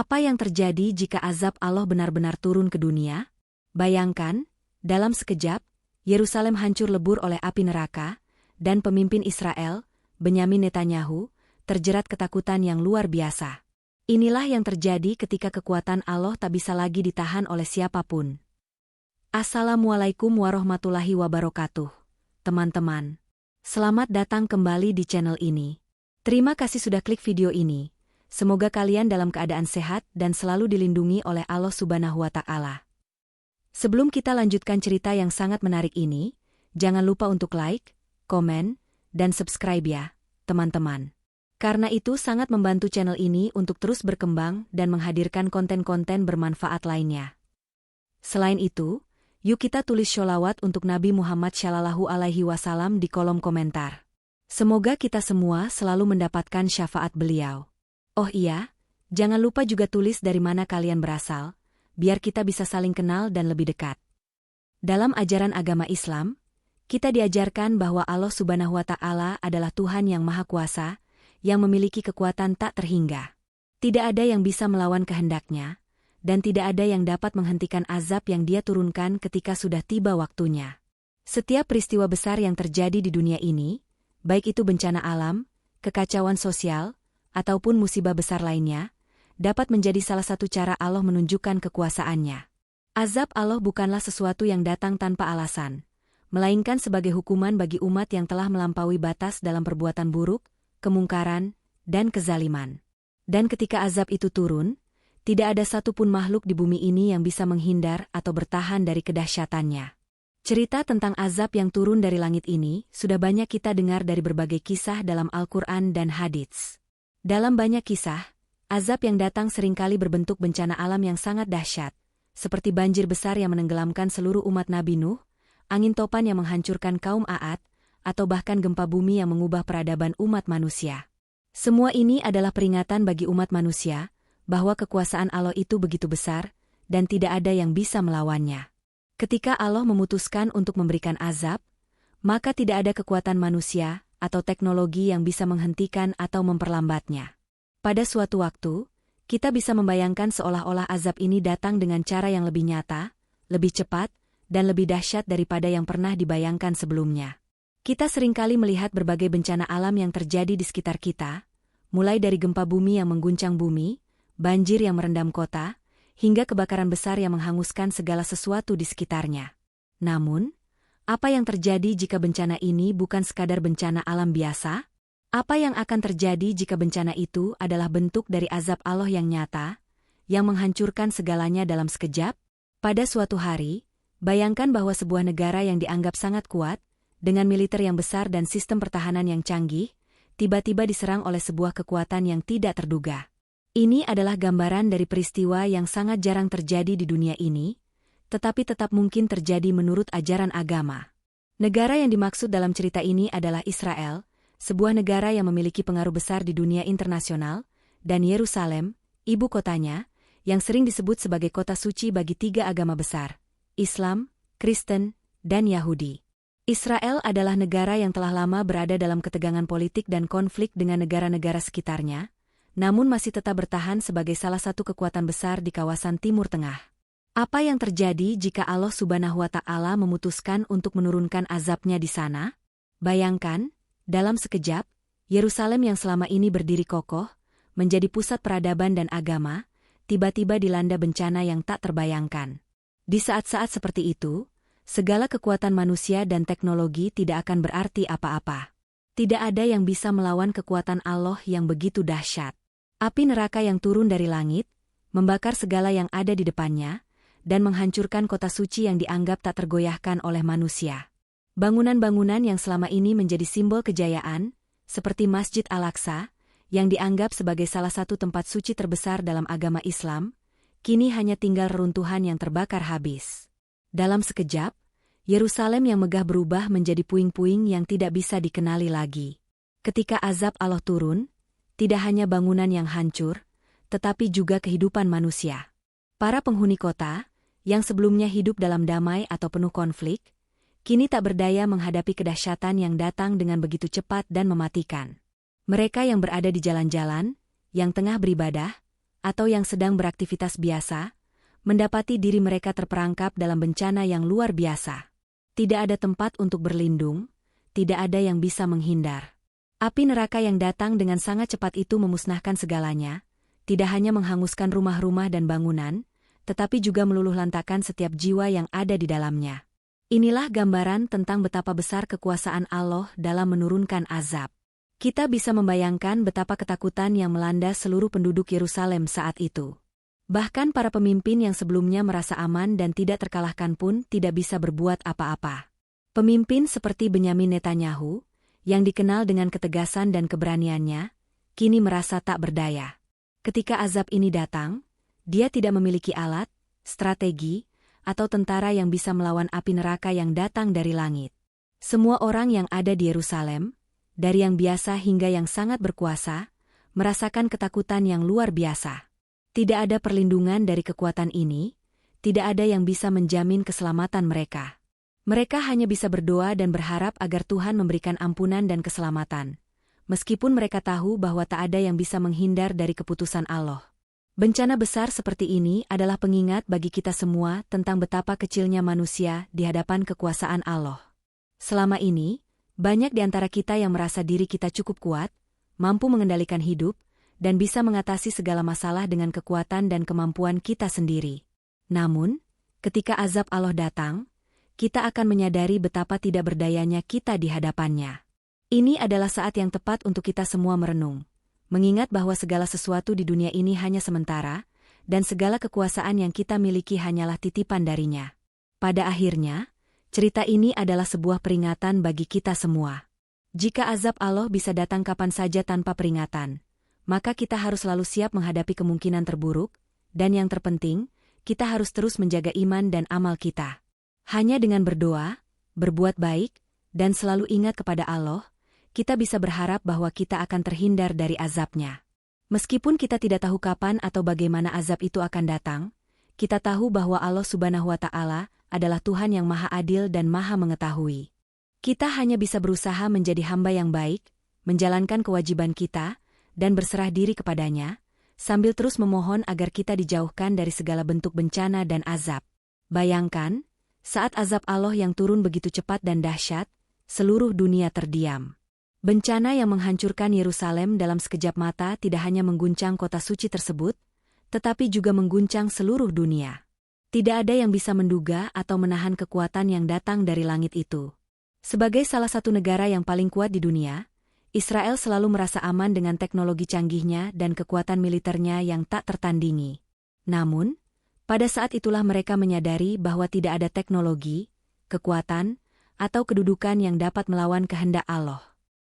Apa yang terjadi jika azab Allah benar-benar turun ke dunia? Bayangkan, dalam sekejap, Yerusalem hancur lebur oleh api neraka, dan pemimpin Israel, Benyamin Netanyahu, terjerat ketakutan yang luar biasa. Inilah yang terjadi ketika kekuatan Allah tak bisa lagi ditahan oleh siapapun. Assalamualaikum warahmatullahi wabarakatuh, teman-teman. Selamat datang kembali di channel ini. Terima kasih sudah klik video ini. Semoga kalian dalam keadaan sehat dan selalu dilindungi oleh Allah Subhanahu wa Ta'ala. Sebelum kita lanjutkan cerita yang sangat menarik ini, jangan lupa untuk like, komen, dan subscribe ya, teman-teman. Karena itu sangat membantu channel ini untuk terus berkembang dan menghadirkan konten-konten bermanfaat lainnya. Selain itu, yuk kita tulis sholawat untuk Nabi Muhammad Shallallahu Alaihi Wasallam di kolom komentar. Semoga kita semua selalu mendapatkan syafaat beliau. Oh iya, jangan lupa juga tulis dari mana kalian berasal, biar kita bisa saling kenal dan lebih dekat. Dalam ajaran agama Islam, kita diajarkan bahwa Allah Subhanahu wa Ta'ala adalah Tuhan yang Maha Kuasa, yang memiliki kekuatan tak terhingga. Tidak ada yang bisa melawan kehendaknya, dan tidak ada yang dapat menghentikan azab yang Dia turunkan ketika sudah tiba waktunya. Setiap peristiwa besar yang terjadi di dunia ini, baik itu bencana alam, kekacauan sosial, ataupun musibah besar lainnya, dapat menjadi salah satu cara Allah menunjukkan kekuasaannya. Azab Allah bukanlah sesuatu yang datang tanpa alasan, melainkan sebagai hukuman bagi umat yang telah melampaui batas dalam perbuatan buruk, kemungkaran, dan kezaliman. Dan ketika azab itu turun, tidak ada satupun makhluk di bumi ini yang bisa menghindar atau bertahan dari kedahsyatannya. Cerita tentang azab yang turun dari langit ini sudah banyak kita dengar dari berbagai kisah dalam Al-Quran dan hadits. Dalam banyak kisah, azab yang datang seringkali berbentuk bencana alam yang sangat dahsyat, seperti banjir besar yang menenggelamkan seluruh umat Nabi Nuh, angin topan yang menghancurkan kaum Aad, atau bahkan gempa bumi yang mengubah peradaban umat manusia. Semua ini adalah peringatan bagi umat manusia, bahwa kekuasaan Allah itu begitu besar, dan tidak ada yang bisa melawannya. Ketika Allah memutuskan untuk memberikan azab, maka tidak ada kekuatan manusia atau teknologi yang bisa menghentikan atau memperlambatnya. Pada suatu waktu, kita bisa membayangkan seolah-olah azab ini datang dengan cara yang lebih nyata, lebih cepat, dan lebih dahsyat daripada yang pernah dibayangkan sebelumnya. Kita seringkali melihat berbagai bencana alam yang terjadi di sekitar kita, mulai dari gempa bumi yang mengguncang bumi, banjir yang merendam kota, hingga kebakaran besar yang menghanguskan segala sesuatu di sekitarnya. Namun, apa yang terjadi jika bencana ini bukan sekadar bencana alam biasa? Apa yang akan terjadi jika bencana itu adalah bentuk dari azab Allah yang nyata, yang menghancurkan segalanya dalam sekejap? Pada suatu hari, bayangkan bahwa sebuah negara yang dianggap sangat kuat, dengan militer yang besar dan sistem pertahanan yang canggih, tiba-tiba diserang oleh sebuah kekuatan yang tidak terduga. Ini adalah gambaran dari peristiwa yang sangat jarang terjadi di dunia ini, tetapi tetap mungkin terjadi menurut ajaran agama. Negara yang dimaksud dalam cerita ini adalah Israel, sebuah negara yang memiliki pengaruh besar di dunia internasional, dan Yerusalem, ibu kotanya, yang sering disebut sebagai kota suci bagi tiga agama besar, Islam, Kristen, dan Yahudi. Israel adalah negara yang telah lama berada dalam ketegangan politik dan konflik dengan negara-negara sekitarnya, namun masih tetap bertahan sebagai salah satu kekuatan besar di kawasan Timur Tengah. Apa yang terjadi jika Allah Subhanahu wa Ta'ala memutuskan untuk menurunkan azabnya di sana? Bayangkan, dalam sekejap, Yerusalem yang selama ini berdiri kokoh, menjadi pusat peradaban dan agama, tiba-tiba dilanda bencana yang tak terbayangkan. Di saat-saat seperti itu, segala kekuatan manusia dan teknologi tidak akan berarti apa-apa. Tidak ada yang bisa melawan kekuatan Allah yang begitu dahsyat. Api neraka yang turun dari langit, membakar segala yang ada di depannya, dan menghancurkan kota suci yang dianggap tak tergoyahkan oleh manusia. Bangunan-bangunan yang selama ini menjadi simbol kejayaan, seperti Masjid Al-Aqsa, yang dianggap sebagai salah satu tempat suci terbesar dalam agama Islam, kini hanya tinggal reruntuhan yang terbakar habis. Dalam sekejap, Yerusalem yang megah berubah menjadi puing-puing yang tidak bisa dikenali lagi. Ketika azab Allah turun, tidak hanya bangunan yang hancur, tetapi juga kehidupan manusia. Para penghuni kota, yang sebelumnya hidup dalam damai atau penuh konflik, kini tak berdaya menghadapi kedahsyatan yang datang dengan begitu cepat dan mematikan. Mereka yang berada di jalan-jalan, yang tengah beribadah, atau yang sedang beraktivitas biasa, mendapati diri mereka terperangkap dalam bencana yang luar biasa. Tidak ada tempat untuk berlindung, tidak ada yang bisa menghindar. Api neraka yang datang dengan sangat cepat itu memusnahkan segalanya, tidak hanya menghanguskan rumah-rumah dan bangunan, tetapi juga meluluhlantakkan setiap jiwa yang ada di dalamnya. Inilah gambaran tentang betapa besar kekuasaan Allah dalam menurunkan azab. Kita bisa membayangkan betapa ketakutan yang melanda seluruh penduduk Yerusalem saat itu. Bahkan para pemimpin yang sebelumnya merasa aman dan tidak terkalahkan pun tidak bisa berbuat apa-apa. Pemimpin seperti Benyamin Netanyahu, yang dikenal dengan ketegasan dan keberaniannya, kini merasa tak berdaya. Ketika azab ini datang, dia tidak memiliki alat, strategi, atau tentara yang bisa melawan api neraka yang datang dari langit. Semua orang yang ada di Yerusalem, dari yang biasa hingga yang sangat berkuasa, merasakan ketakutan yang luar biasa. Tidak ada perlindungan dari kekuatan ini, tidak ada yang bisa menjamin keselamatan mereka. Mereka hanya bisa berdoa dan berharap agar Tuhan memberikan ampunan dan keselamatan, meskipun mereka tahu bahwa tak ada yang bisa menghindar dari keputusan Allah. Bencana besar seperti ini adalah pengingat bagi kita semua tentang betapa kecilnya manusia di hadapan kekuasaan Allah. Selama ini, banyak di antara kita yang merasa diri kita cukup kuat, mampu mengendalikan hidup, dan bisa mengatasi segala masalah dengan kekuatan dan kemampuan kita sendiri. Namun, ketika azab Allah datang, kita akan menyadari betapa tidak berdayanya kita di hadapannya. Ini adalah saat yang tepat untuk kita semua merenung, mengingat bahwa segala sesuatu di dunia ini hanya sementara, dan segala kekuasaan yang kita miliki hanyalah titipan darinya. Pada akhirnya, cerita ini adalah sebuah peringatan bagi kita semua. Jika azab Allah bisa datang kapan saja tanpa peringatan, maka kita harus selalu siap menghadapi kemungkinan terburuk, dan yang terpenting, kita harus terus menjaga iman dan amal kita. Hanya dengan berdoa, berbuat baik, dan selalu ingat kepada Allah, kita bisa berharap bahwa kita akan terhindar dari azabnya. Meskipun kita tidak tahu kapan atau bagaimana azab itu akan datang, kita tahu bahwa Allah Subhanahu wa Ta'ala adalah Tuhan yang Maha Adil dan Maha Mengetahui. Kita hanya bisa berusaha menjadi hamba yang baik, menjalankan kewajiban kita, dan berserah diri kepadanya, sambil terus memohon agar kita dijauhkan dari segala bentuk bencana dan azab. Bayangkan, saat azab Allah yang turun begitu cepat dan dahsyat, seluruh dunia terdiam. Bencana yang menghancurkan Yerusalem dalam sekejap mata tidak hanya mengguncang kota suci tersebut, tetapi juga mengguncang seluruh dunia. Tidak ada yang bisa menduga atau menahan kekuatan yang datang dari langit itu. Sebagai salah satu negara yang paling kuat di dunia, Israel selalu merasa aman dengan teknologi canggihnya dan kekuatan militernya yang tak tertandingi. Namun, pada saat itulah mereka menyadari bahwa tidak ada teknologi, kekuatan, atau kedudukan yang dapat melawan kehendak Allah.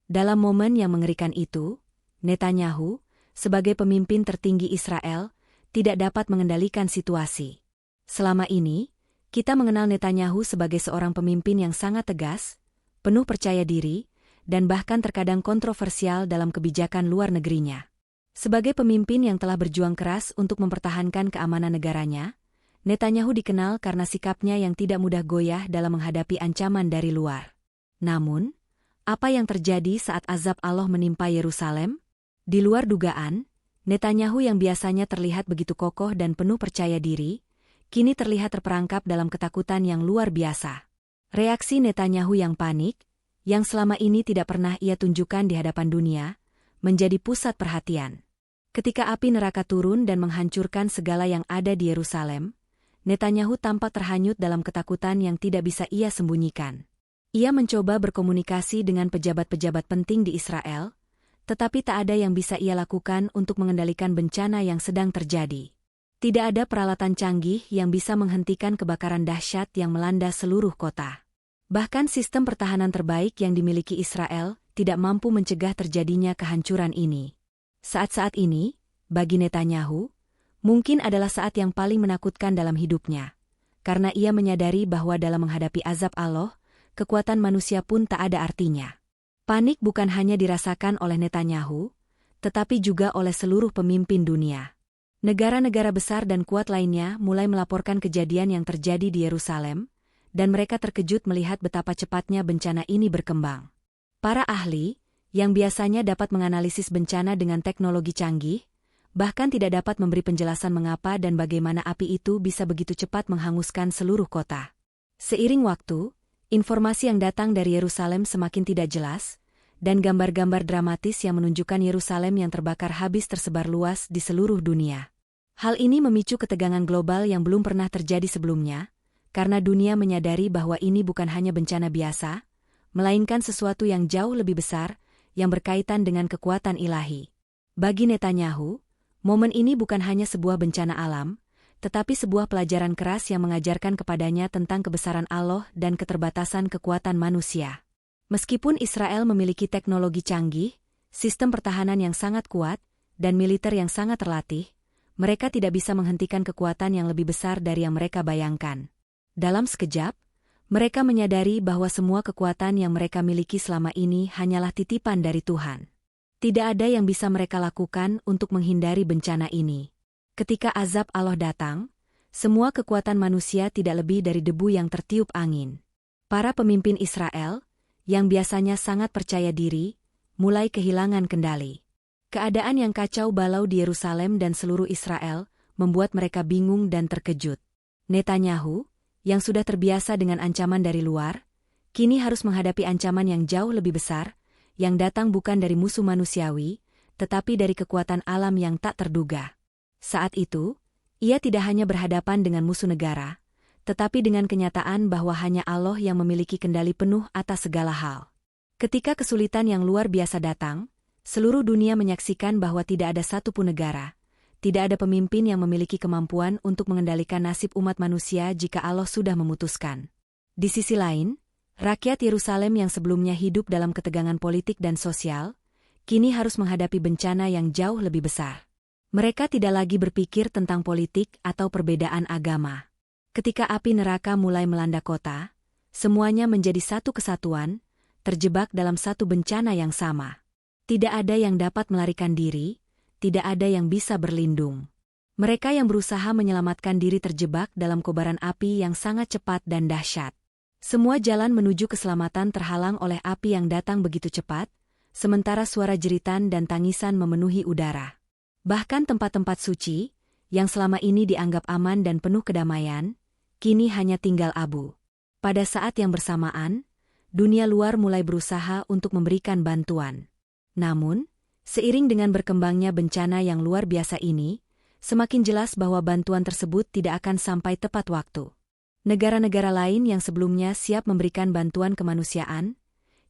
Dalam momen yang mengerikan itu, Netanyahu, sebagai pemimpin tertinggi Israel, tidak dapat mengendalikan situasi. Selama ini, kita mengenal Netanyahu sebagai seorang pemimpin yang sangat tegas, penuh percaya diri, dan bahkan terkadang kontroversial dalam kebijakan luar negerinya. Sebagai pemimpin yang telah berjuang keras untuk mempertahankan keamanan negaranya, Netanyahu dikenal karena sikapnya yang tidak mudah goyah dalam menghadapi ancaman dari luar. Namun, apa yang terjadi saat azab Allah menimpa Yerusalem? Di luar dugaan, Netanyahu yang biasanya terlihat begitu kokoh dan penuh percaya diri, kini terlihat terperangkap dalam ketakutan yang luar biasa. Reaksi Netanyahu yang panik, yang selama ini tidak pernah ia tunjukkan di hadapan dunia, menjadi pusat perhatian. Ketika api neraka turun dan menghancurkan segala yang ada di Yerusalem, Netanyahu tampak terhanyut dalam ketakutan yang tidak bisa ia sembunyikan. Ia mencoba berkomunikasi dengan pejabat-pejabat penting di Israel, tetapi tak ada yang bisa ia lakukan untuk mengendalikan bencana yang sedang terjadi. Tidak ada peralatan canggih yang bisa menghentikan kebakaran dahsyat yang melanda seluruh kota. Bahkan sistem pertahanan terbaik yang dimiliki Israel tidak mampu mencegah terjadinya kehancuran ini. Saat-saat ini, bagi Netanyahu, mungkin adalah saat yang paling menakutkan dalam hidupnya, karena ia menyadari bahwa dalam menghadapi azab Allah, kekuatan manusia pun tak ada artinya. Panik bukan hanya dirasakan oleh Netanyahu, tetapi juga oleh seluruh pemimpin dunia. Negara-negara besar dan kuat lainnya mulai melaporkan kejadian yang terjadi di Yerusalem, dan mereka terkejut melihat betapa cepatnya bencana ini berkembang. Para ahli, yang biasanya dapat menganalisis bencana dengan teknologi canggih, Bahkan tidak dapat memberi penjelasan mengapa dan bagaimana api itu bisa begitu cepat menghanguskan seluruh kota. Seiring waktu, informasi yang datang dari Yerusalem semakin tidak jelas, dan gambar-gambar dramatis yang menunjukkan Yerusalem yang terbakar habis tersebar luas di seluruh dunia. Hal ini memicu ketegangan global yang belum pernah terjadi sebelumnya, karena dunia menyadari bahwa ini bukan hanya bencana biasa, melainkan sesuatu yang jauh lebih besar, yang berkaitan dengan kekuatan ilahi. Bagi Netanyahu, momen ini bukan hanya sebuah bencana alam, tetapi sebuah pelajaran keras yang mengajarkan kepadanya tentang kebesaran Allah dan keterbatasan kekuatan manusia. Meskipun Israel memiliki teknologi canggih, sistem pertahanan yang sangat kuat, dan militer yang sangat terlatih, mereka tidak bisa menghentikan kekuatan yang lebih besar dari yang mereka bayangkan. Dalam sekejap, mereka menyadari bahwa semua kekuatan yang mereka miliki selama ini hanyalah titipan dari Tuhan. Tidak ada yang bisa mereka lakukan untuk menghindari bencana ini. Ketika azab Allah datang, semua kekuatan manusia tidak lebih dari debu yang tertiup angin. Para pemimpin Israel, yang biasanya sangat percaya diri, mulai kehilangan kendali. Keadaan yang kacau balau di Yerusalem dan seluruh Israel membuat mereka bingung dan terkejut. Netanyahu, yang sudah terbiasa dengan ancaman dari luar, kini harus menghadapi ancaman yang jauh lebih besar, yang datang bukan dari musuh manusiawi, tetapi dari kekuatan alam yang tak terduga. Saat itu, ia tidak hanya berhadapan dengan musuh negara, tetapi dengan kenyataan bahwa hanya Allah yang memiliki kendali penuh atas segala hal. Ketika kesulitan yang luar biasa datang, seluruh dunia menyaksikan bahwa tidak ada satupun negara, tidak ada pemimpin yang memiliki kemampuan untuk mengendalikan nasib umat manusia jika Allah sudah memutuskan. Di sisi lain, rakyat Yerusalem yang sebelumnya hidup dalam ketegangan politik dan sosial, kini harus menghadapi bencana yang jauh lebih besar. Mereka tidak lagi berpikir tentang politik atau perbedaan agama. Ketika api neraka mulai melanda kota, semuanya menjadi satu kesatuan, terjebak dalam satu bencana yang sama. Tidak ada yang dapat melarikan diri, tidak ada yang bisa berlindung. Mereka yang berusaha menyelamatkan diri terjebak dalam kobaran api yang sangat cepat dan dahsyat. Semua jalan menuju keselamatan terhalang oleh api yang datang begitu cepat, sementara suara jeritan dan tangisan memenuhi udara. Bahkan tempat-tempat suci, yang selama ini dianggap aman dan penuh kedamaian, kini hanya tinggal abu. Pada saat yang bersamaan, dunia luar mulai berusaha untuk memberikan bantuan. Namun, seiring dengan berkembangnya bencana yang luar biasa ini, semakin jelas bahwa bantuan tersebut tidak akan sampai tepat waktu. Negara-negara lain yang sebelumnya siap memberikan bantuan kemanusiaan,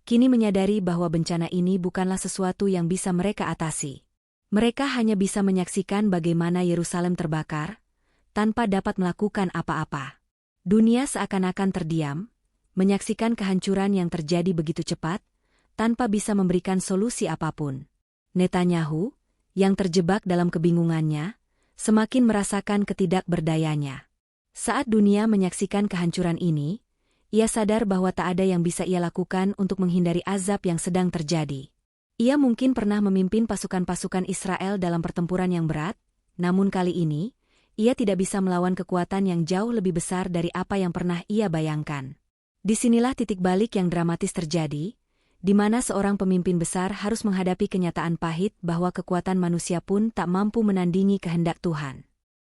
kini menyadari bahwa bencana ini bukanlah sesuatu yang bisa mereka atasi. Mereka hanya bisa menyaksikan bagaimana Yerusalem terbakar, tanpa dapat melakukan apa-apa. Dunia seakan-akan terdiam, menyaksikan kehancuran yang terjadi begitu cepat, tanpa bisa memberikan solusi apapun. Netanyahu, yang terjebak dalam kebingungannya, semakin merasakan ketidakberdayanya. Saat dunia menyaksikan kehancuran ini, ia sadar bahwa tak ada yang bisa ia lakukan untuk menghindari azab yang sedang terjadi. Ia mungkin pernah memimpin pasukan-pasukan Israel dalam pertempuran yang berat, namun kali ini, ia tidak bisa melawan kekuatan yang jauh lebih besar dari apa yang pernah ia bayangkan. Disinilah titik balik yang dramatis terjadi, di mana seorang pemimpin besar harus menghadapi kenyataan pahit bahwa kekuatan manusia pun tak mampu menandingi kehendak Tuhan.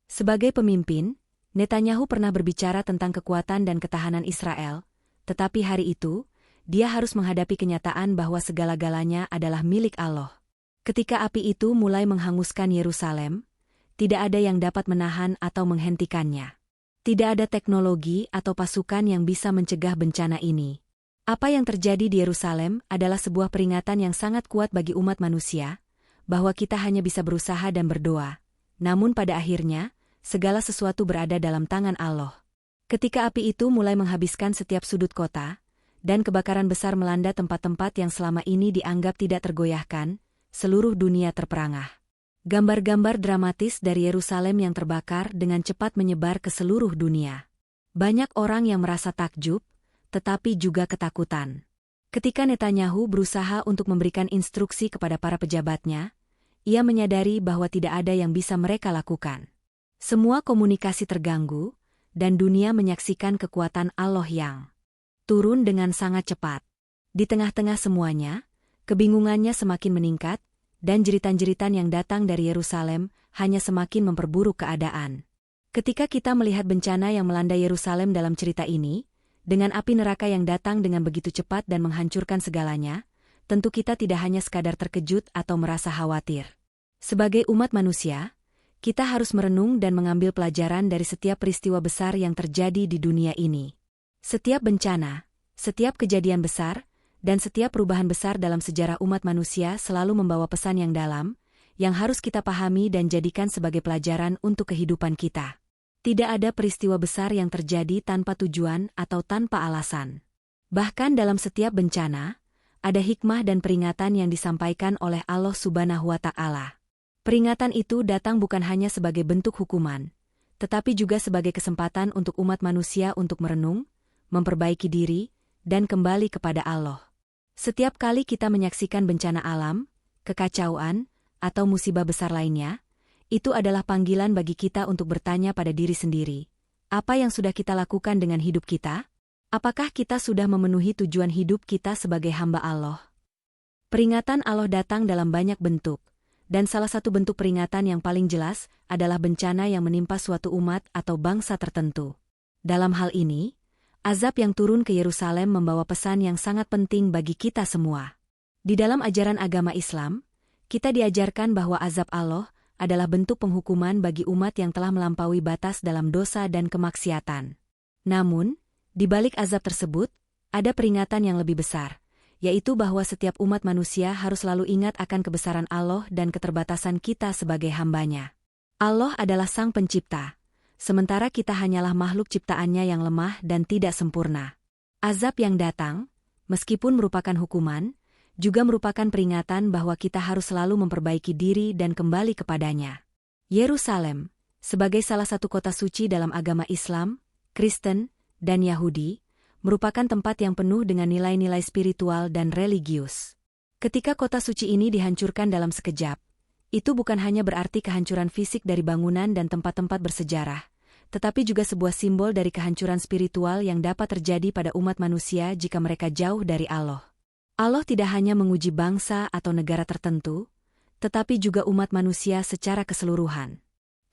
Sebagai pemimpin, Netanyahu pernah berbicara tentang kekuatan dan ketahanan Israel, tetapi hari itu, dia harus menghadapi kenyataan bahwa segala-galanya adalah milik Allah. Ketika api itu mulai menghanguskan Yerusalem, tidak ada yang dapat menahan atau menghentikannya. Tidak ada teknologi atau pasukan yang bisa mencegah bencana ini. Apa yang terjadi di Yerusalem adalah sebuah peringatan yang sangat kuat bagi umat manusia, bahwa kita hanya bisa berusaha dan berdoa, namun pada akhirnya, segala sesuatu berada dalam tangan Allah. Ketika api itu mulai menghabiskan setiap sudut kota, dan kebakaran besar melanda tempat-tempat yang selama ini dianggap tidak tergoyahkan, seluruh dunia terperangah. Gambar-gambar dramatis dari Yerusalem yang terbakar dengan cepat menyebar ke seluruh dunia. Banyak orang yang merasa takjub, tetapi juga ketakutan. Ketika Netanyahu berusaha untuk memberikan instruksi kepada para pejabatnya, ia menyadari bahwa tidak ada yang bisa mereka lakukan. Semua komunikasi terganggu, dan dunia menyaksikan kekuatan Allah yang turun dengan sangat cepat. Di tengah-tengah semuanya, kebingungannya semakin meningkat, dan jeritan-jeritan yang datang dari Yerusalem hanya semakin memperburuk keadaan. Ketika kita melihat bencana yang melanda Yerusalem dalam cerita ini, dengan api neraka yang datang dengan begitu cepat dan menghancurkan segalanya, tentu kita tidak hanya sekadar terkejut atau merasa khawatir. Sebagai umat manusia, kita harus merenung dan mengambil pelajaran dari setiap peristiwa besar yang terjadi di dunia ini. Setiap bencana, setiap kejadian besar, dan setiap perubahan besar dalam sejarah umat manusia selalu membawa pesan yang dalam, yang harus kita pahami dan jadikan sebagai pelajaran untuk kehidupan kita. Tidak ada peristiwa besar yang terjadi tanpa tujuan atau tanpa alasan. Bahkan dalam setiap bencana, ada hikmah dan peringatan yang disampaikan oleh Allah Subhanahu wa Ta'ala. Peringatan itu datang bukan hanya sebagai bentuk hukuman, tetapi juga sebagai kesempatan untuk umat manusia untuk merenung, memperbaiki diri, dan kembali kepada Allah. Setiap kali kita menyaksikan bencana alam, kekacauan, atau musibah besar lainnya, itu adalah panggilan bagi kita untuk bertanya pada diri sendiri, apa yang sudah kita lakukan dengan hidup kita? Apakah kita sudah memenuhi tujuan hidup kita sebagai hamba Allah? Peringatan Allah datang dalam banyak bentuk, dan salah satu bentuk peringatan yang paling jelas adalah bencana yang menimpa suatu umat atau bangsa tertentu. Dalam hal ini, azab yang turun ke Yerusalem membawa pesan yang sangat penting bagi kita semua. Di dalam ajaran agama Islam, kita diajarkan bahwa azab Allah adalah bentuk penghukuman bagi umat yang telah melampaui batas dalam dosa dan kemaksiatan. Namun, di balik azab tersebut, ada peringatan yang lebih besar, yaitu bahwa setiap umat manusia harus selalu ingat akan kebesaran Allah dan keterbatasan kita sebagai hambanya. Allah adalah Sang Pencipta, sementara kita hanyalah makhluk ciptaannya yang lemah dan tidak sempurna. Azab yang datang, meskipun merupakan hukuman, juga merupakan peringatan bahwa kita harus selalu memperbaiki diri dan kembali kepadanya. Yerusalem, sebagai salah satu kota suci dalam agama Islam, Kristen, dan Yahudi, merupakan tempat yang penuh dengan nilai-nilai spiritual dan religius. Ketika kota suci ini dihancurkan dalam sekejap, itu bukan hanya berarti kehancuran fisik dari bangunan dan tempat-tempat bersejarah, tetapi juga sebuah simbol dari kehancuran spiritual yang dapat terjadi pada umat manusia jika mereka jauh dari Allah. Allah tidak hanya menguji bangsa atau negara tertentu, tetapi juga umat manusia secara keseluruhan.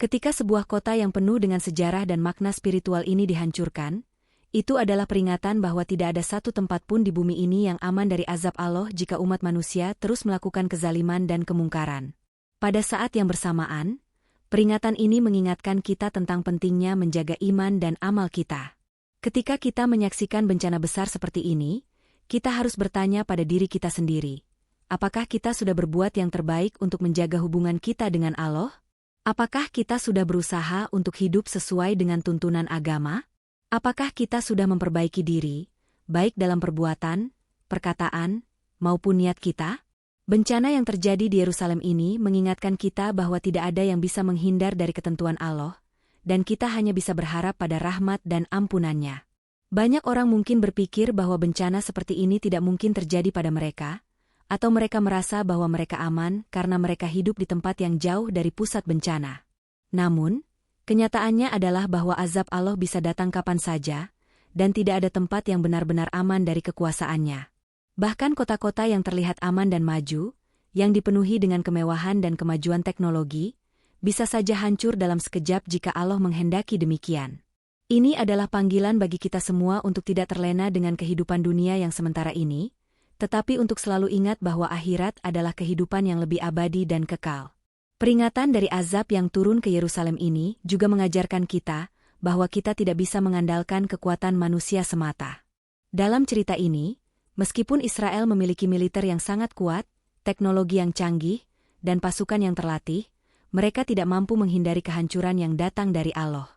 Ketika sebuah kota yang penuh dengan sejarah dan makna spiritual ini dihancurkan, itu adalah peringatan bahwa tidak ada satu tempat pun di bumi ini yang aman dari azab Allah jika umat manusia terus melakukan kezaliman dan kemungkaran. Pada saat yang bersamaan, peringatan ini mengingatkan kita tentang pentingnya menjaga iman dan amal kita. Ketika kita menyaksikan bencana besar seperti ini, kita harus bertanya pada diri kita sendiri, apakah kita sudah berbuat yang terbaik untuk menjaga hubungan kita dengan Allah? Apakah kita sudah berusaha untuk hidup sesuai dengan tuntunan agama? Apakah kita sudah memperbaiki diri, baik dalam perbuatan, perkataan, maupun niat kita? Bencana yang terjadi di Yerusalem ini mengingatkan kita bahwa tidak ada yang bisa menghindar dari ketentuan Allah, dan kita hanya bisa berharap pada rahmat dan ampunannya. Banyak orang mungkin berpikir bahwa bencana seperti ini tidak mungkin terjadi pada mereka, atau mereka merasa bahwa mereka aman karena mereka hidup di tempat yang jauh dari pusat bencana. Namun, kenyataannya adalah bahwa azab Allah bisa datang kapan saja, dan tidak ada tempat yang benar-benar aman dari kekuasaannya. Bahkan kota-kota yang terlihat aman dan maju, yang dipenuhi dengan kemewahan dan kemajuan teknologi, bisa saja hancur dalam sekejap jika Allah menghendaki demikian. Ini adalah panggilan bagi kita semua untuk tidak terlena dengan kehidupan dunia yang sementara ini, tetapi untuk selalu ingat bahwa akhirat adalah kehidupan yang lebih abadi dan kekal. Peringatan dari azab yang turun ke Yerusalem ini juga mengajarkan kita bahwa kita tidak bisa mengandalkan kekuatan manusia semata. Dalam cerita ini, meskipun Israel memiliki militer yang sangat kuat, teknologi yang canggih, dan pasukan yang terlatih, mereka tidak mampu menghindari kehancuran yang datang dari Allah.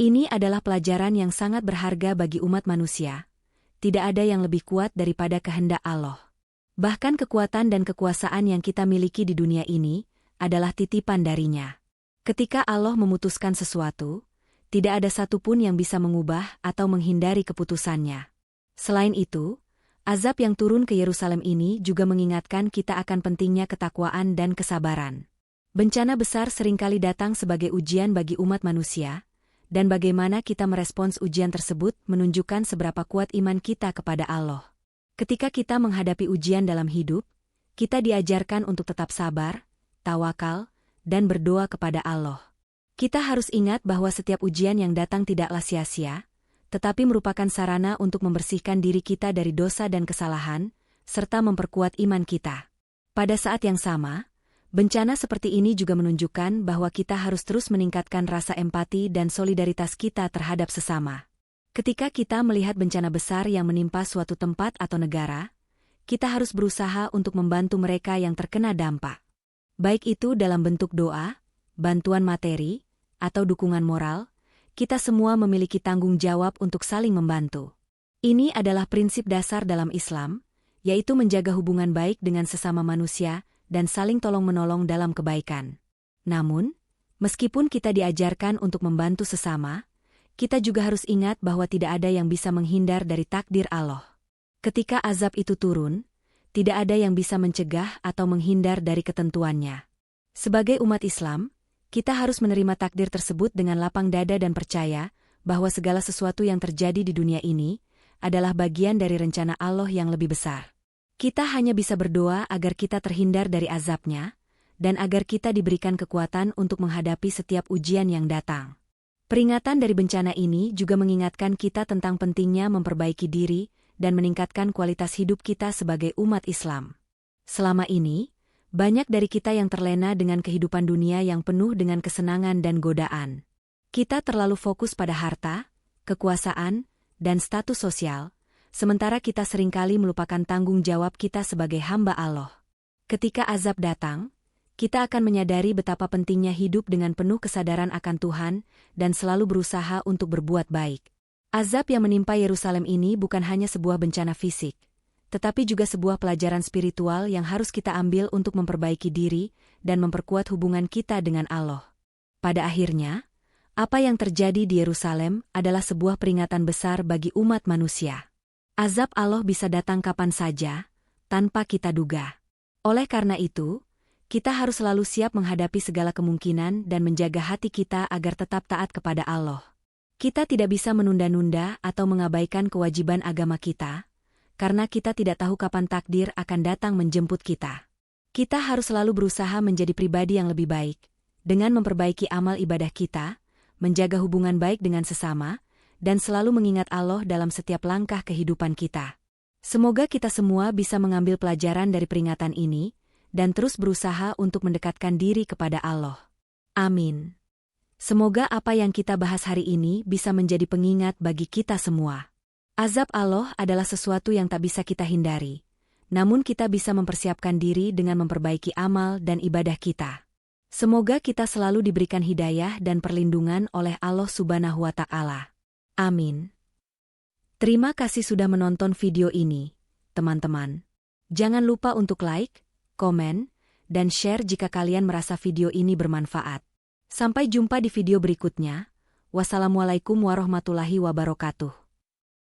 Ini adalah pelajaran yang sangat berharga bagi umat manusia. Tidak ada yang lebih kuat daripada kehendak Allah. Bahkan kekuatan dan kekuasaan yang kita miliki di dunia ini adalah titipan darinya. Ketika Allah memutuskan sesuatu, tidak ada satupun yang bisa mengubah atau menghindari keputusannya. Selain itu, azab yang turun ke Yerusalem ini juga mengingatkan kita akan pentingnya ketakwaan dan kesabaran. Bencana besar seringkali datang sebagai ujian bagi umat manusia, dan bagaimana kita merespons ujian tersebut menunjukkan seberapa kuat iman kita kepada Allah. Ketika kita menghadapi ujian dalam hidup, kita diajarkan untuk tetap sabar, tawakal, dan berdoa kepada Allah. Kita harus ingat bahwa setiap ujian yang datang tidaklah sia-sia, tetapi merupakan sarana untuk membersihkan diri kita dari dosa dan kesalahan, serta memperkuat iman kita. Pada saat yang sama, bencana seperti ini juga menunjukkan bahwa kita harus terus meningkatkan rasa empati dan solidaritas kita terhadap sesama. Ketika kita melihat bencana besar yang menimpa suatu tempat atau negara, kita harus berusaha untuk membantu mereka yang terkena dampak. Baik itu dalam bentuk doa, bantuan materi, atau dukungan moral, kita semua memiliki tanggung jawab untuk saling membantu. Ini adalah prinsip dasar dalam Islam, yaitu menjaga hubungan baik dengan sesama manusia dan saling tolong-menolong dalam kebaikan. Namun, meskipun kita diajarkan untuk membantu sesama, kita juga harus ingat bahwa tidak ada yang bisa menghindar dari takdir Allah. Ketika azab itu turun, tidak ada yang bisa mencegah atau menghindar dari ketentuannya. Sebagai umat Islam, kita harus menerima takdir tersebut dengan lapang dada dan percaya bahwa segala sesuatu yang terjadi di dunia ini adalah bagian dari rencana Allah yang lebih besar. Kita hanya bisa berdoa agar kita terhindar dari azabnya, dan agar kita diberikan kekuatan untuk menghadapi setiap ujian yang datang. Peringatan dari bencana ini juga mengingatkan kita tentang pentingnya memperbaiki diri dan meningkatkan kualitas hidup kita sebagai umat Islam. Selama ini, banyak dari kita yang terlena dengan kehidupan dunia yang penuh dengan kesenangan dan godaan. Kita terlalu fokus pada harta, kekuasaan, dan status sosial, sementara kita seringkali melupakan tanggung jawab kita sebagai hamba Allah. Ketika azab datang, kita akan menyadari betapa pentingnya hidup dengan penuh kesadaran akan Tuhan dan selalu berusaha untuk berbuat baik. Azab yang menimpa Yerusalem ini bukan hanya sebuah bencana fisik, tetapi juga sebuah pelajaran spiritual yang harus kita ambil untuk memperbaiki diri dan memperkuat hubungan kita dengan Allah. Pada akhirnya, apa yang terjadi di Yerusalem adalah sebuah peringatan besar bagi umat manusia. Azab Allah bisa datang kapan saja, tanpa kita duga. Oleh karena itu, kita harus selalu siap menghadapi segala kemungkinan dan menjaga hati kita agar tetap taat kepada Allah. Kita tidak bisa menunda-nunda atau mengabaikan kewajiban agama kita, karena kita tidak tahu kapan takdir akan datang menjemput kita. Kita harus selalu berusaha menjadi pribadi yang lebih baik, dengan memperbaiki amal ibadah kita, menjaga hubungan baik dengan sesama, dan selalu mengingat Allah dalam setiap langkah kehidupan kita. Semoga kita semua bisa mengambil pelajaran dari peringatan ini, dan terus berusaha untuk mendekatkan diri kepada Allah. Amin. Semoga apa yang kita bahas hari ini bisa menjadi pengingat bagi kita semua. Azab Allah adalah sesuatu yang tak bisa kita hindari, namun kita bisa mempersiapkan diri dengan memperbaiki amal dan ibadah kita. Semoga kita selalu diberikan hidayah dan perlindungan oleh Allah Subhanahu wa Ta'ala. Amin. Terima kasih sudah menonton video ini, teman-teman. Jangan lupa untuk like, komen, dan share jika kalian merasa video ini bermanfaat. Sampai jumpa di video berikutnya. Wassalamualaikum warahmatullahi wabarakatuh.